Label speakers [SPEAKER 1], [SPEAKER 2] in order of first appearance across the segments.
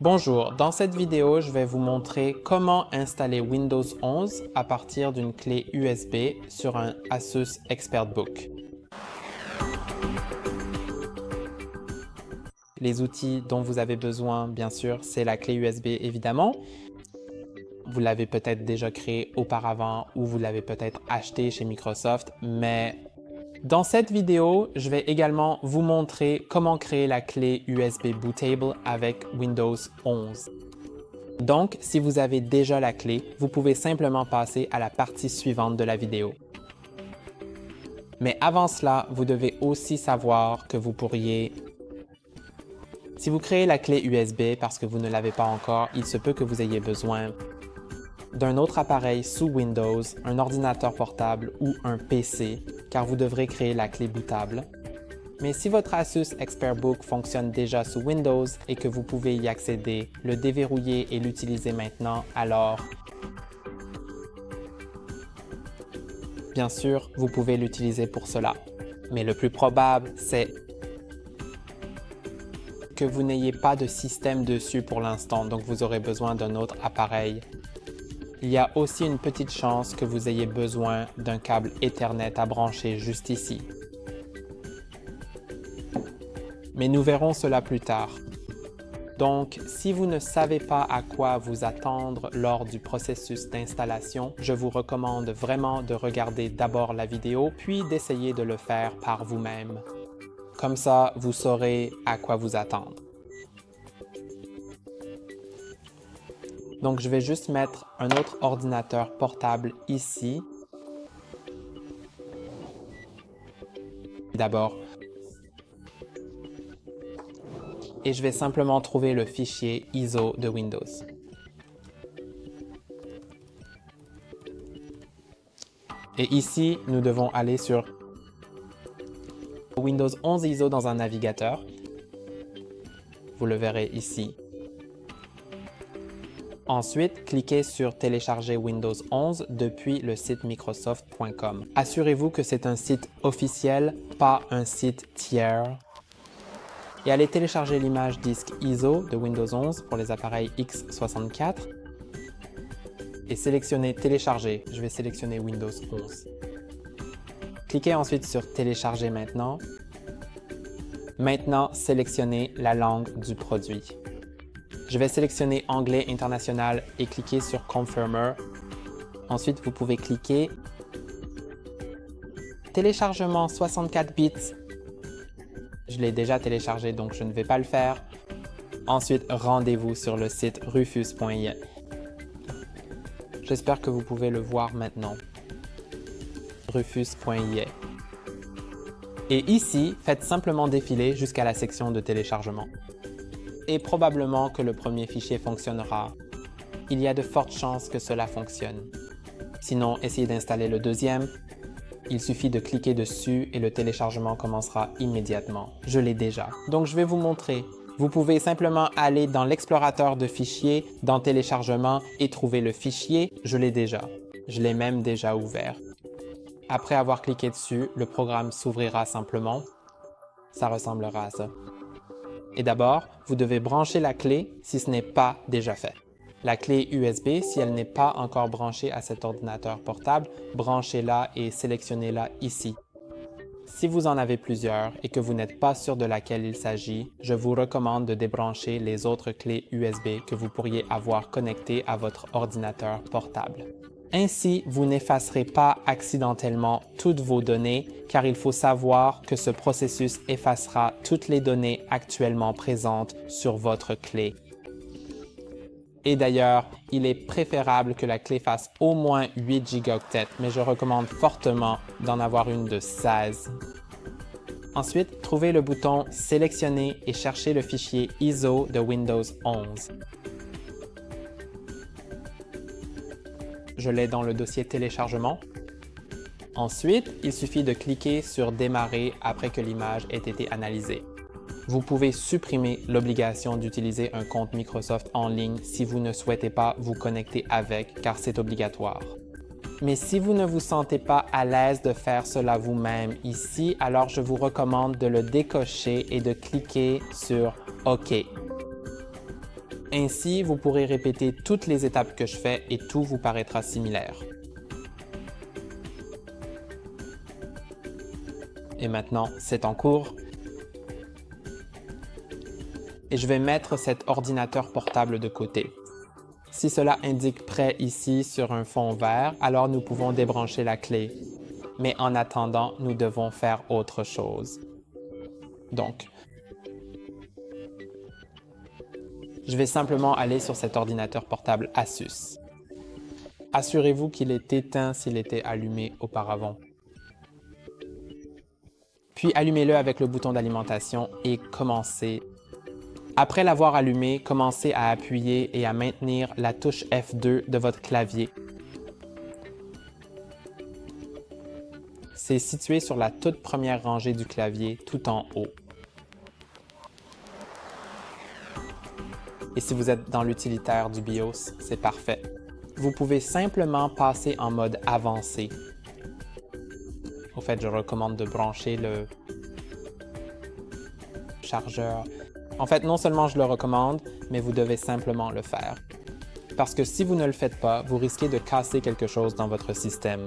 [SPEAKER 1] Bonjour, dans cette vidéo, je vais vous montrer comment installer Windows 11 à partir d'une clé USB sur un Asus ExpertBook. Les outils dont vous avez besoin, bien sûr, c'est la clé USB évidemment. Vous l'avez peut-être déjà créé auparavant ou vous l'avez peut-être acheté chez Microsoft, mais dans cette vidéo, je vais également vous montrer comment créer la clé USB Bootable avec Windows 11. Donc, si vous avez déjà la clé, vous pouvez simplement passer à la partie suivante de la vidéo. Mais avant cela, vous devez aussi savoir que vous pourriez... Si vous créez la clé USB parce que vous ne l'avez pas encore, il se peut que vous ayez besoin d'un autre appareil sous Windows, un ordinateur portable ou un PC, car vous devrez créer la clé bootable. Mais si votre Asus ExpertBook fonctionne déjà sous Windows et que vous pouvez y accéder, le déverrouiller et l'utiliser maintenant, alors bien sûr, vous pouvez l'utiliser pour cela. Mais le plus probable, c'est que vous n'ayez pas de système dessus pour l'instant, donc vous aurez besoin d'un autre appareil. Il y a aussi une petite chance que vous ayez besoin d'un câble Ethernet à brancher juste ici. Mais nous verrons cela plus tard. Donc, si vous ne savez pas à quoi vous attendre lors du processus d'installation, je vous recommande vraiment de regarder d'abord la vidéo, puis d'essayer de le faire par vous-même. Comme ça, vous saurez à quoi vous attendre. Donc, je vais juste mettre un autre ordinateur portable ici. D'abord. Et je vais simplement trouver le fichier ISO de Windows. Et ici, nous devons aller sur Windows 11 ISO dans un navigateur. Vous le verrez ici. Ensuite, cliquez sur « Télécharger Windows 11 depuis le site microsoft.com ». Assurez-vous que c'est un site officiel, pas un site tiers. Et allez télécharger l'image disque ISO de Windows 11 pour les appareils x64 et sélectionnez « Télécharger ». Je vais sélectionner Windows 11. Cliquez ensuite sur « Télécharger maintenant ». Maintenant, sélectionnez la langue du produit. Je vais sélectionner Anglais international et cliquer sur Confirmer. Ensuite, vous pouvez cliquer Téléchargement 64 bits. Je l'ai déjà téléchargé, donc je ne vais pas le faire. Ensuite, rendez-vous sur le site rufus.ie. J'espère que vous pouvez le voir maintenant. Rufus.ie. Et ici, faites simplement défiler jusqu'à la section de téléchargement. Et probablement que le premier fichier fonctionnera. Il y a de fortes chances que cela fonctionne. Sinon, essayez d'installer le deuxième. Il suffit de cliquer dessus et le téléchargement commencera immédiatement. Je l'ai déjà. Donc, je vais vous montrer. Vous pouvez simplement aller dans l'explorateur de fichiers, dans Téléchargement et trouver le fichier. Je l'ai déjà. Je l'ai même déjà ouvert. Après avoir cliqué dessus, le programme s'ouvrira simplement. Ça ressemblera à ça. Et d'abord, vous devez brancher la clé si ce n'est pas déjà fait. La clé USB, si elle n'est pas encore branchée à cet ordinateur portable, branchez-la et sélectionnez-la ici. Si vous en avez plusieurs et que vous n'êtes pas sûr de laquelle il s'agit, je vous recommande de débrancher les autres clés USB que vous pourriez avoir connectées à votre ordinateur portable. Ainsi, vous n'effacerez pas accidentellement toutes vos données, car il faut savoir que ce processus effacera toutes les données actuellement présentes sur votre clé. Et d'ailleurs, il est préférable que la clé fasse au moins 8 gigaoctets, mais je recommande fortement d'en avoir une de 16. Ensuite, trouvez le bouton « Sélectionner » et cherchez le fichier ISO de Windows 11. Je l'ai dans le dossier téléchargement. Ensuite, il suffit de cliquer sur « Démarrer » après que l'image ait été analysée. Vous pouvez supprimer l'obligation d'utiliser un compte Microsoft en ligne si vous ne souhaitez pas vous connecter avec, car c'est obligatoire. Mais si vous ne vous sentez pas à l'aise de faire cela vous-même ici, alors je vous recommande de le décocher et de cliquer sur « OK ». Ainsi, vous pourrez répéter toutes les étapes que je fais et tout vous paraîtra similaire. Et maintenant, c'est en cours. Et je vais mettre cet ordinateur portable de côté. Si cela indique prêt ici sur un fond vert, alors nous pouvons débrancher la clé. Mais en attendant, nous devons faire autre chose. Donc, je vais simplement aller sur cet ordinateur portable Asus. Assurez-vous qu'il est éteint s'il était allumé auparavant. Puis allumez-le avec le bouton d'alimentation et commencez. Après l'avoir allumé, commencez à appuyer et à maintenir la touche F2 de votre clavier. C'est situé sur la toute première rangée du clavier, tout en haut. Et si vous êtes dans l'utilitaire du BIOS, c'est parfait. Vous pouvez simplement passer en mode avancé. Au fait, je recommande de brancher le chargeur. En fait, non seulement je le recommande, mais vous devez simplement le faire. Parce que si vous ne le faites pas, vous risquez de casser quelque chose dans votre système.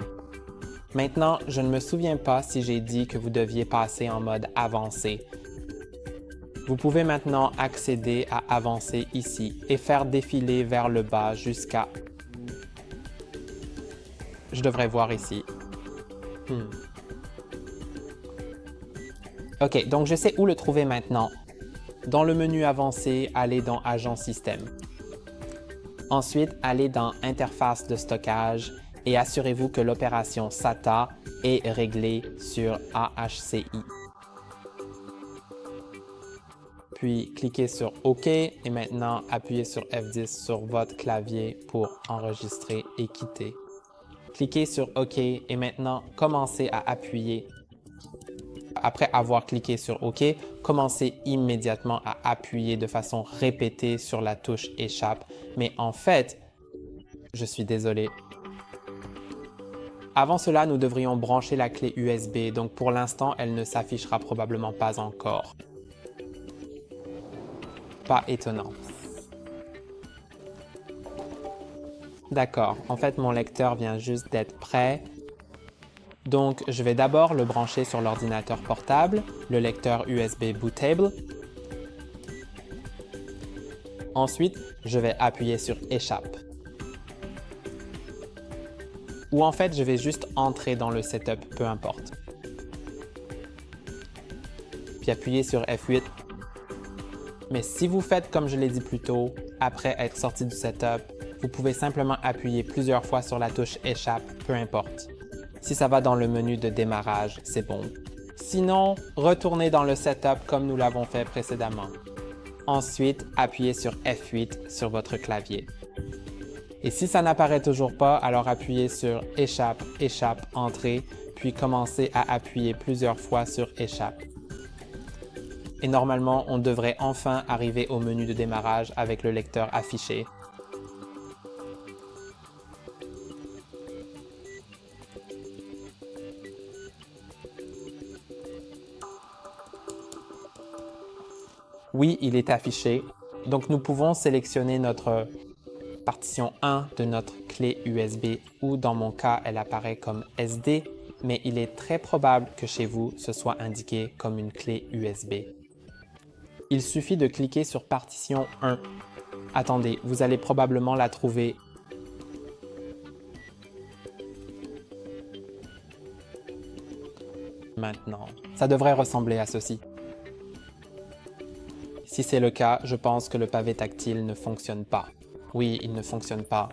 [SPEAKER 1] Maintenant, je ne me souviens pas si j'ai dit que vous deviez passer en mode avancé. Vous pouvez maintenant accéder à avancer ici et faire défiler vers le bas jusqu'à... Je devrais voir ici. OK, donc je sais où le trouver maintenant. Dans le menu avancé, allez dans Agent Système. Ensuite, allez dans Interface de stockage et assurez-vous que l'opération SATA est réglée sur AHCI. Puis, cliquez sur OK et maintenant appuyez sur F10 sur votre clavier pour enregistrer et quitter. Cliquez sur OK et maintenant commencez à appuyer. Après avoir cliqué sur OK, commencez immédiatement à appuyer de façon répétée sur la touche Échappe. Mais en fait, je suis désolé. Avant cela, nous devrions brancher la clé USB, donc pour l'instant, elle ne s'affichera probablement pas encore. Pas étonnant. D'accord, en fait, mon lecteur vient juste d'être prêt. Donc, je vais d'abord le brancher sur l'ordinateur portable, le lecteur USB bootable. Ensuite, je vais appuyer sur Échappe. Ou en fait, je vais juste entrer dans le setup, peu importe. Puis appuyer sur F8. Mais si vous faites comme je l'ai dit plus tôt, après être sorti du setup, vous pouvez simplement appuyer plusieurs fois sur la touche Échappe, peu importe. Si ça va dans le menu de démarrage, c'est bon. Sinon, retournez dans le setup comme nous l'avons fait précédemment. Ensuite, appuyez sur F8 sur votre clavier. Et si ça n'apparaît toujours pas, alors appuyez sur Échappe, Échappe, Entrée, puis commencez à appuyer plusieurs fois sur Échappe. Et normalement, on devrait enfin arriver au menu de démarrage avec le lecteur affiché. Oui, il est affiché. Donc, nous pouvons sélectionner notre partition 1 de notre clé USB ou dans mon cas, elle apparaît comme SD, mais il est très probable que chez vous, ce soit indiqué comme une clé USB. Il suffit de cliquer sur partition 1. Attendez, vous allez probablement la trouver. Maintenant, ça devrait ressembler à ceci. Si c'est le cas, je pense que le pavé tactile ne fonctionne pas. Oui, il ne fonctionne pas.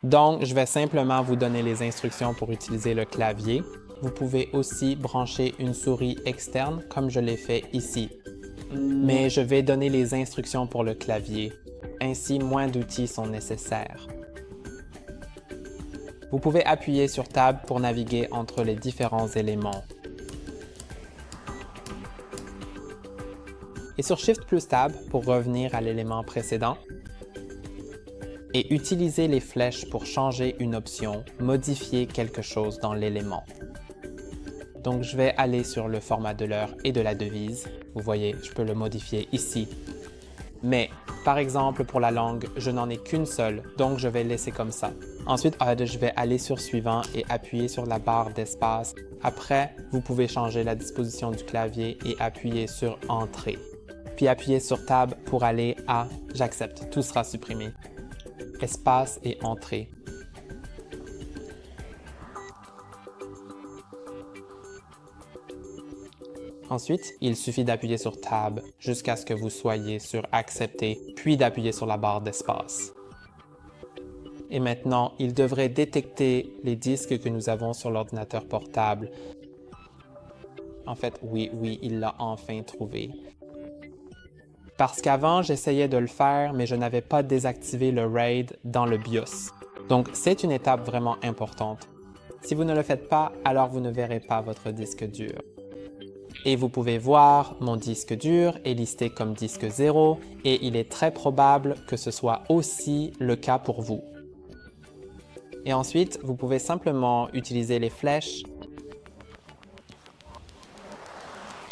[SPEAKER 1] Donc, je vais simplement vous donner les instructions pour utiliser le clavier. Vous pouvez aussi brancher une souris externe comme je l'ai fait ici. Mais je vais donner les instructions pour le clavier. Ainsi, moins d'outils sont nécessaires. Vous pouvez appuyer sur Tab pour naviguer entre les différents éléments. Et sur Shift plus Tab pour revenir à l'élément précédent. Et utiliser les flèches pour changer une option, modifier quelque chose dans l'élément. Donc, je vais aller sur le format de l'heure et de la devise. Vous voyez, je peux le modifier ici. Mais, par exemple, pour la langue, je n'en ai qu'une seule, donc je vais laisser comme ça. Ensuite, je vais aller sur Suivant et appuyer sur la barre d'espace. Après, vous pouvez changer la disposition du clavier et appuyer sur Entrée. Puis appuyez sur Tab pour aller à J'accepte. Tout sera supprimé. Espace et Entrée. Ensuite, il suffit d'appuyer sur Tab jusqu'à ce que vous soyez sur Accepter, puis d'appuyer sur la barre d'espace. Et maintenant, il devrait détecter les disques que nous avons sur l'ordinateur portable. En fait, oui, il l'a enfin trouvé. Parce qu'avant, j'essayais de le faire, mais je n'avais pas désactivé le RAID dans le BIOS. Donc, c'est une étape vraiment importante. Si vous ne le faites pas, alors vous ne verrez pas votre disque dur. Et vous pouvez voir, mon disque dur est listé comme disque 0 et il est très probable que ce soit aussi le cas pour vous. Et ensuite, vous pouvez simplement utiliser les flèches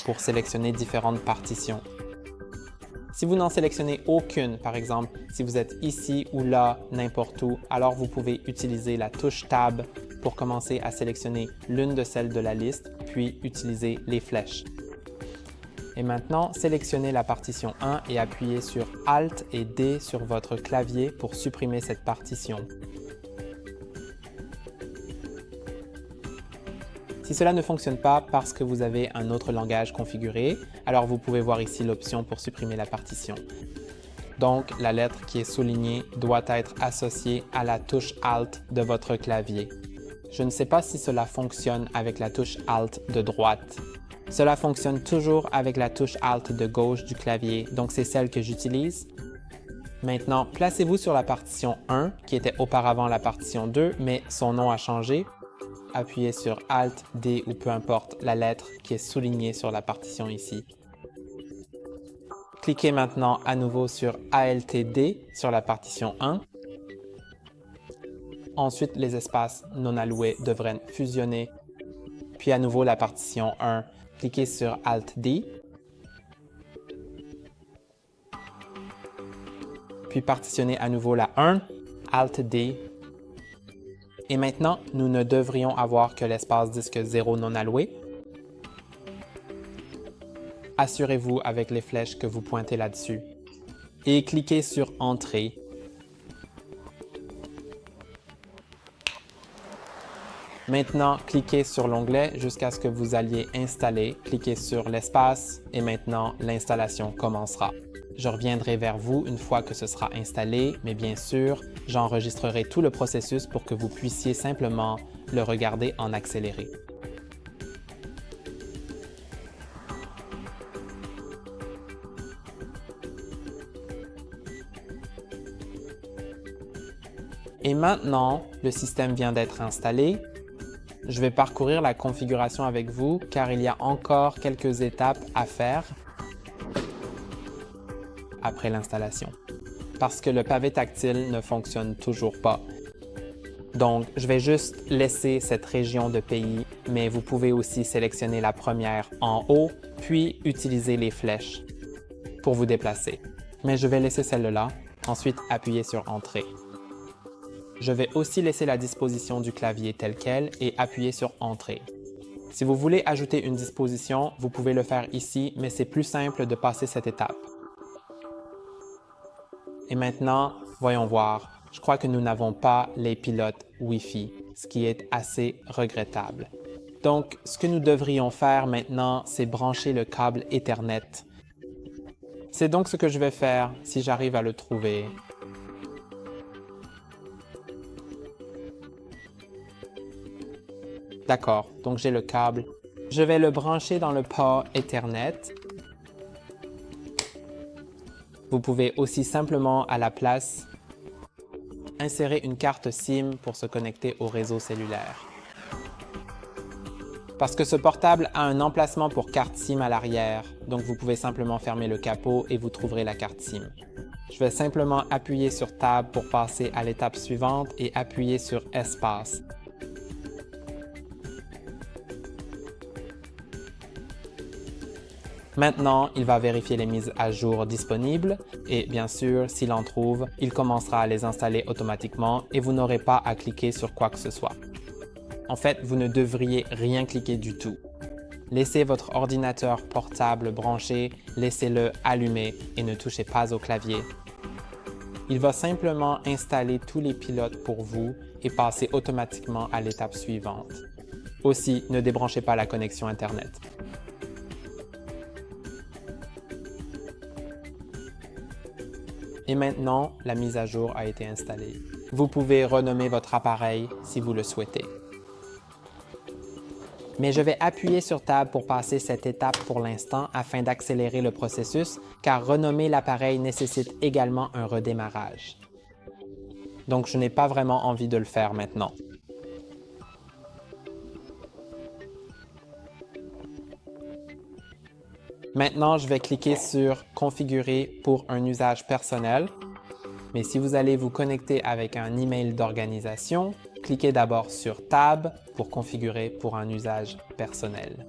[SPEAKER 1] pour sélectionner différentes partitions. Si vous n'en sélectionnez aucune, par exemple, si vous êtes ici ou là, n'importe où, alors vous pouvez utiliser la touche Tab pour commencer à sélectionner l'une de celles de la liste, puis utiliser les flèches. Et maintenant, sélectionnez la partition 1 et appuyez sur Alt et D sur votre clavier pour supprimer cette partition. Si cela ne fonctionne pas parce que vous avez un autre langage configuré, alors vous pouvez voir ici l'option pour supprimer la partition. Donc, la lettre qui est soulignée doit être associée à la touche Alt de votre clavier. Je ne sais pas si cela fonctionne avec la touche Alt de droite. Cela fonctionne toujours avec la touche Alt de gauche du clavier, donc c'est celle que j'utilise. Maintenant, placez-vous sur la partition 1, qui était auparavant la partition 2, mais son nom a changé. Appuyez sur Alt, D ou peu importe la lettre qui est soulignée sur la partition ici. Cliquez maintenant à nouveau sur ALT-D sur la partition 1. Ensuite, les espaces non alloués devraient fusionner. Puis à nouveau la partition 1. Cliquez sur Alt-D. Puis partitionnez à nouveau la 1, Alt-D. Et maintenant, nous ne devrions avoir que l'espace disque 0 non alloué. Assurez-vous avec les flèches que vous pointez là-dessus. Et cliquez sur Entrée. Maintenant, cliquez sur l'onglet jusqu'à ce que vous alliez installer. Cliquez sur l'espace et maintenant, l'installation commencera. Je reviendrai vers vous une fois que ce sera installé, mais bien sûr, j'enregistrerai tout le processus pour que vous puissiez simplement le regarder en accéléré. Et maintenant, le système vient d'être installé. Je vais parcourir la configuration avec vous car il y a encore quelques étapes à faire après l'installation, parce que le pavé tactile ne fonctionne toujours pas. Donc, je vais juste laisser cette région de pays, mais vous pouvez aussi sélectionner la première en haut, puis utiliser les flèches pour vous déplacer. Mais je vais laisser celle-là, ensuite appuyer sur Entrée. Je vais aussi laisser la disposition du clavier telle qu'elle et appuyer sur Entrée. Si vous voulez ajouter une disposition, vous pouvez le faire ici, mais c'est plus simple de passer cette étape. Et maintenant, voyons voir. Je crois que nous n'avons pas les pilotes Wi-Fi, ce qui est assez regrettable. Donc, ce que nous devrions faire maintenant, c'est brancher le câble Ethernet. C'est donc ce que je vais faire si j'arrive à le trouver. D'accord, donc j'ai le câble. Je vais le brancher dans le port Ethernet. Vous pouvez aussi simplement, à la place, insérer une carte SIM pour se connecter au réseau cellulaire. Parce que ce portable a un emplacement pour carte SIM à l'arrière, donc vous pouvez simplement fermer le capot et vous trouverez la carte SIM. Je vais simplement appuyer sur Tab pour passer à l'étape suivante et appuyer sur Espace. Maintenant, il va vérifier les mises à jour disponibles et bien sûr, s'il en trouve, il commencera à les installer automatiquement et vous n'aurez pas à cliquer sur quoi que ce soit. En fait, vous ne devriez rien cliquer du tout. Laissez votre ordinateur portable branché, laissez-le allumé et ne touchez pas au clavier. Il va simplement installer tous les pilotes pour vous et passer automatiquement à l'étape suivante. Aussi, ne débranchez pas la connexion Internet. Et maintenant, la mise à jour a été installée. Vous pouvez renommer votre appareil si vous le souhaitez. Mais je vais appuyer sur Tab pour passer cette étape pour l'instant afin d'accélérer le processus, car renommer l'appareil nécessite également un redémarrage. Donc, je n'ai pas vraiment envie de le faire maintenant. Maintenant, je vais cliquer sur « Configurer pour un usage personnel ». Mais si vous allez vous connecter avec un email d'organisation, cliquez d'abord sur « Tab » pour configurer pour un usage personnel.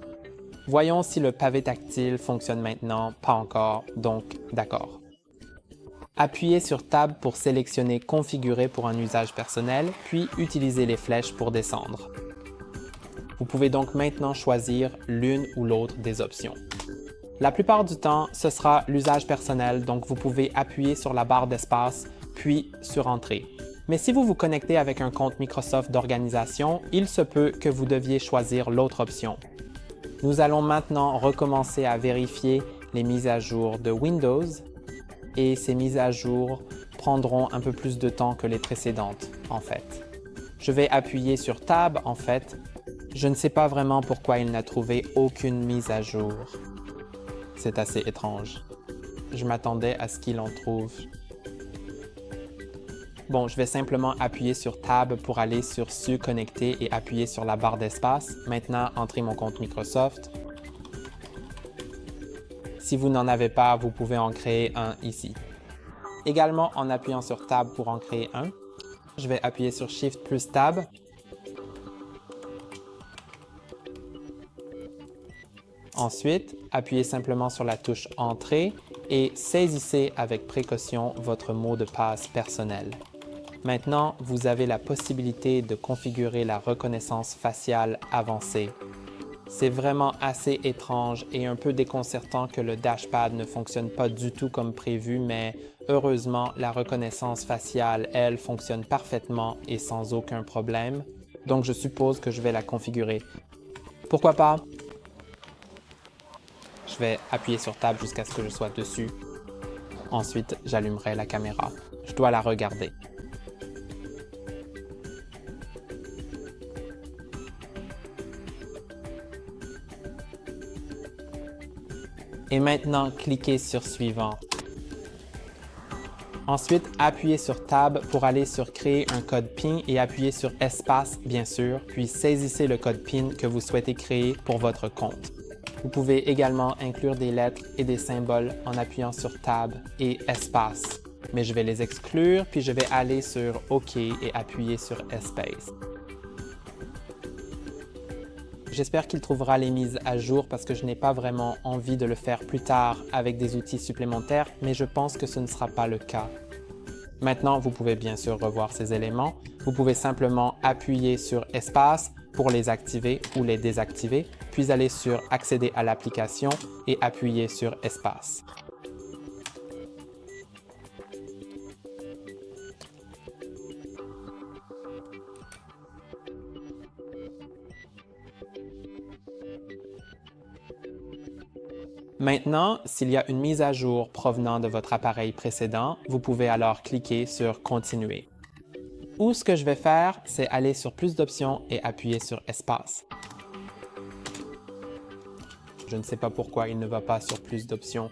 [SPEAKER 1] Voyons si le pavé tactile fonctionne maintenant. Pas encore, donc d'accord. Appuyez sur « Tab » pour sélectionner « Configurer pour un usage personnel », puis utilisez les flèches pour descendre. Vous pouvez donc maintenant choisir l'une ou l'autre des options. La plupart du temps, ce sera l'usage personnel, donc vous pouvez appuyer sur la barre d'espace, puis sur Entrée. Mais si vous vous connectez avec un compte Microsoft d'organisation, il se peut que vous deviez choisir l'autre option. Nous allons maintenant recommencer à vérifier les mises à jour de Windows et ces mises à jour prendront un peu plus de temps que les précédentes, en fait. Je vais appuyer sur Tab, en fait. Je ne sais pas vraiment pourquoi il n'a trouvé aucune mise à jour. C'est assez étrange. Je m'attendais à ce qu'il en trouve. Bon, je vais simplement appuyer sur Tab pour aller sur « Se connecter » et appuyer sur la barre d'espace. Maintenant, entrez mon compte Microsoft. Si vous n'en avez pas, vous pouvez en créer un ici. Également, en appuyant sur Tab pour en créer un, je vais appuyer sur Shift plus Tab. Ensuite, appuyez simplement sur la touche « Entrée » et saisissez avec précaution votre mot de passe personnel. Maintenant, vous avez la possibilité de configurer la reconnaissance faciale avancée. C'est vraiment assez étrange et un peu déconcertant que le dashpad ne fonctionne pas du tout comme prévu, mais heureusement, la reconnaissance faciale, elle, fonctionne parfaitement et sans aucun problème. Donc, je suppose que je vais la configurer. Pourquoi pas? Je vais appuyer sur Tab jusqu'à ce que je sois dessus. Ensuite, j'allumerai la caméra. Je dois la regarder. Et maintenant, cliquez sur Suivant. Ensuite, appuyez sur Tab pour aller sur Créer un code PIN et appuyez sur Espace, bien sûr, puis saisissez le code PIN que vous souhaitez créer pour votre compte. Vous pouvez également inclure des lettres et des symboles en appuyant sur Tab et Espace. Mais je vais les exclure, puis je vais aller sur OK et appuyer sur Espace. J'espère qu'il trouvera les mises à jour parce que je n'ai pas vraiment envie de le faire plus tard avec des outils supplémentaires, mais je pense que ce ne sera pas le cas. Maintenant, vous pouvez bien sûr revoir ces éléments. Vous pouvez simplement appuyer sur Espace pour les activer ou les désactiver, puis aller sur Accéder à l'application et appuyer sur Espace. Maintenant, s'il y a une mise à jour provenant de votre appareil précédent, vous pouvez alors cliquer sur « Continuer ». Ou ce que je vais faire, c'est aller sur « Plus d'options » et appuyer sur « Espace ». Je ne sais pas pourquoi il ne va pas sur « Plus d'options ».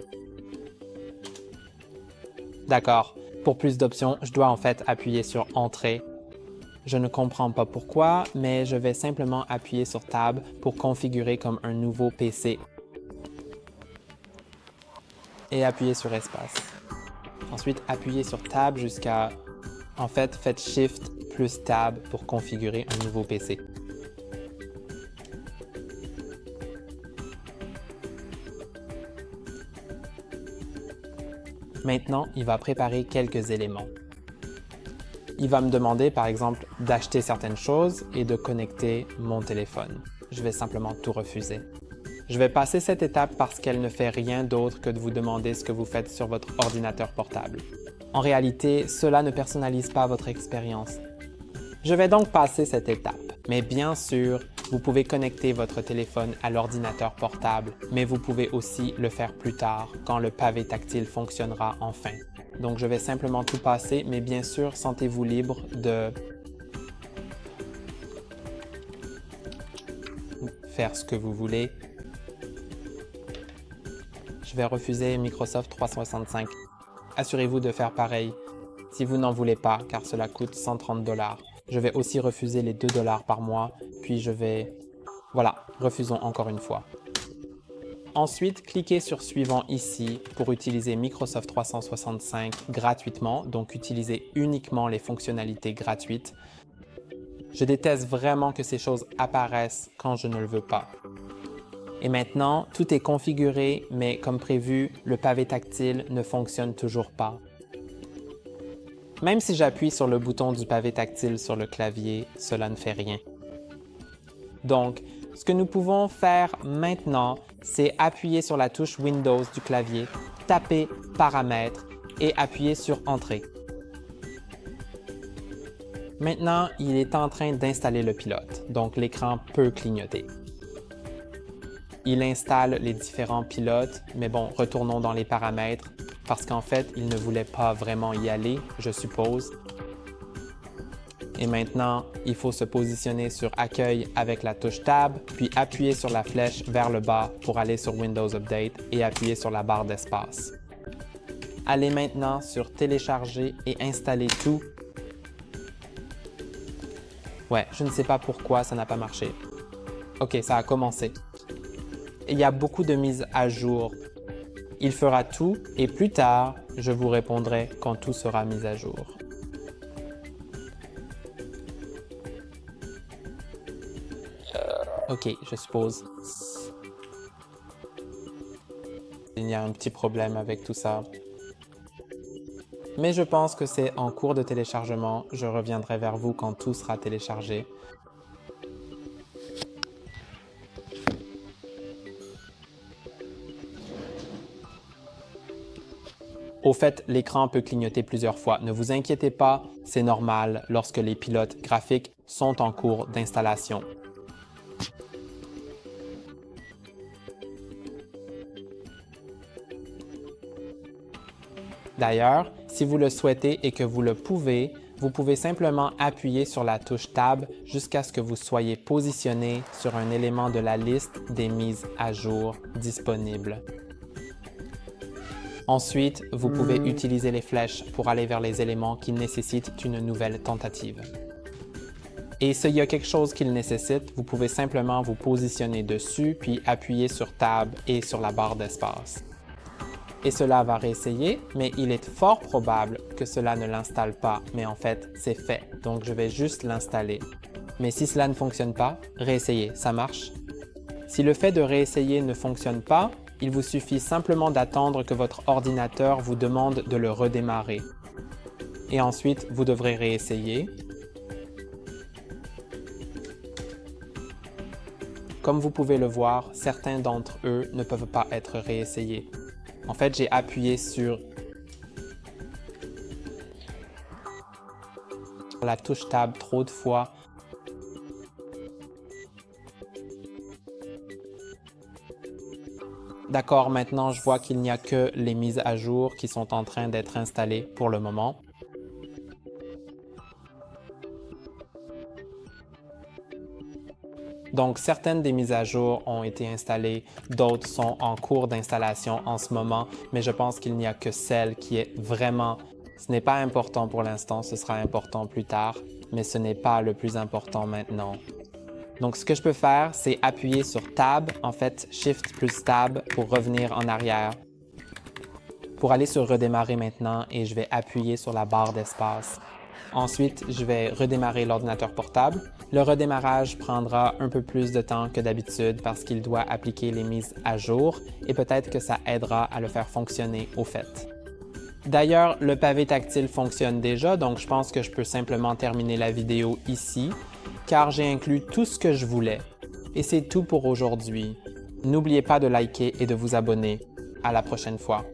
[SPEAKER 1] D'accord. Pour plus d'options, je dois en fait appuyer sur « Entrée ». Je ne comprends pas pourquoi, mais je vais simplement appuyer sur « Tab » pour configurer comme un nouveau PC. Et appuyez sur Espace. Ensuite, appuyez sur Tab jusqu'à... En fait, faites Shift plus Tab pour configurer un nouveau PC. Maintenant, il va préparer quelques éléments. Il va me demander, par exemple, d'acheter certaines choses et de connecter mon téléphone. Je vais simplement tout refuser. Je vais passer cette étape parce qu'elle ne fait rien d'autre que de vous demander ce que vous faites sur votre ordinateur portable. En réalité, cela ne personnalise pas votre expérience. Je vais donc passer cette étape. Mais bien sûr, vous pouvez connecter votre téléphone à l'ordinateur portable, mais vous pouvez aussi le faire plus tard, quand le pavé tactile fonctionnera enfin. Donc, je vais simplement tout passer, mais bien sûr, sentez-vous libre de faire ce que vous voulez. Je vais refuser Microsoft 365. Assurez-vous de faire pareil si vous n'en voulez pas, car cela coûte 130 $. Je vais aussi refuser les 2 $ par mois, puis je vais... Voilà, refusons encore une fois. Ensuite, cliquez sur Suivant ici pour utiliser Microsoft 365 gratuitement, donc utilisez uniquement les fonctionnalités gratuites. Je déteste vraiment que ces choses apparaissent quand je ne le veux pas. Et maintenant, tout est configuré, mais comme prévu, le pavé tactile ne fonctionne toujours pas. Même si j'appuie sur le bouton du pavé tactile sur le clavier, cela ne fait rien. Donc, ce que nous pouvons faire maintenant, c'est appuyer sur la touche Windows du clavier, taper Paramètres et appuyer sur Entrée. Maintenant, il est en train d'installer le pilote, donc l'écran peut clignoter. Il installe les différents pilotes, mais bon, retournons dans les paramètres, parce qu'en fait, il ne voulait pas vraiment y aller, je suppose. Et maintenant, il faut se positionner sur Accueil avec la touche Tab, puis appuyer sur la flèche vers le bas pour aller sur Windows Update et appuyer sur la barre d'espace. Allez maintenant sur Télécharger et installer tout. Ouais, je ne sais pas pourquoi ça n'a pas marché. OK, ça a commencé. Il y a beaucoup de mises à jour. Il fera tout et plus tard, je vous répondrai quand tout sera mis à jour. OK, je suppose. Il y a un petit problème avec tout ça. Mais je pense que c'est en cours de téléchargement. Je reviendrai vers vous quand tout sera téléchargé. Au fait, l'écran peut clignoter plusieurs fois. Ne vous inquiétez pas, c'est normal lorsque les pilotes graphiques sont en cours d'installation. D'ailleurs, si vous le souhaitez et que vous le pouvez, vous pouvez simplement appuyer sur la touche Tab jusqu'à ce que vous soyez positionné sur un élément de la liste des mises à jour disponibles. Ensuite, vous pouvez utiliser les flèches pour aller vers les éléments qui nécessitent une nouvelle tentative. Et s'il y a quelque chose qu'il nécessite, vous pouvez simplement vous positionner dessus puis appuyer sur Tab et sur la barre d'espace. Et cela va réessayer, mais il est fort probable que cela ne l'installe pas, mais en fait, c'est fait, donc je vais juste l'installer. Mais si cela ne fonctionne pas, réessayez, ça marche. Si le fait de réessayer ne fonctionne pas, il vous suffit simplement d'attendre que votre ordinateur vous demande de le redémarrer. Et ensuite, vous devrez réessayer. Comme vous pouvez le voir, certains d'entre eux ne peuvent pas être réessayés. En fait, j'ai appuyé sur la touche Tab trop de fois. D'accord, maintenant je vois qu'il n'y a que les mises à jour qui sont en train d'être installées pour le moment. Donc, certaines des mises à jour ont été installées, d'autres sont en cours d'installation en ce moment, mais je pense qu'il n'y a que celle qui est vraiment... Ce n'est pas important pour l'instant, ce sera important plus tard, mais ce n'est pas le plus important maintenant. Donc, ce que je peux faire, c'est appuyer sur Tab, en fait, Shift plus Tab pour revenir en arrière. Pour aller sur Redémarrer maintenant, et je vais appuyer sur la barre d'espace. Ensuite, je vais redémarrer l'ordinateur portable. Le redémarrage prendra un peu plus de temps que d'habitude parce qu'il doit appliquer les mises à jour et peut-être que ça aidera à le faire fonctionner au fait. D'ailleurs, le pavé tactile fonctionne déjà, donc je pense que je peux simplement terminer la vidéo ici, car j'ai inclus tout ce que je voulais. Et c'est tout pour aujourd'hui. N'oubliez pas de liker et de vous abonner. À la prochaine fois.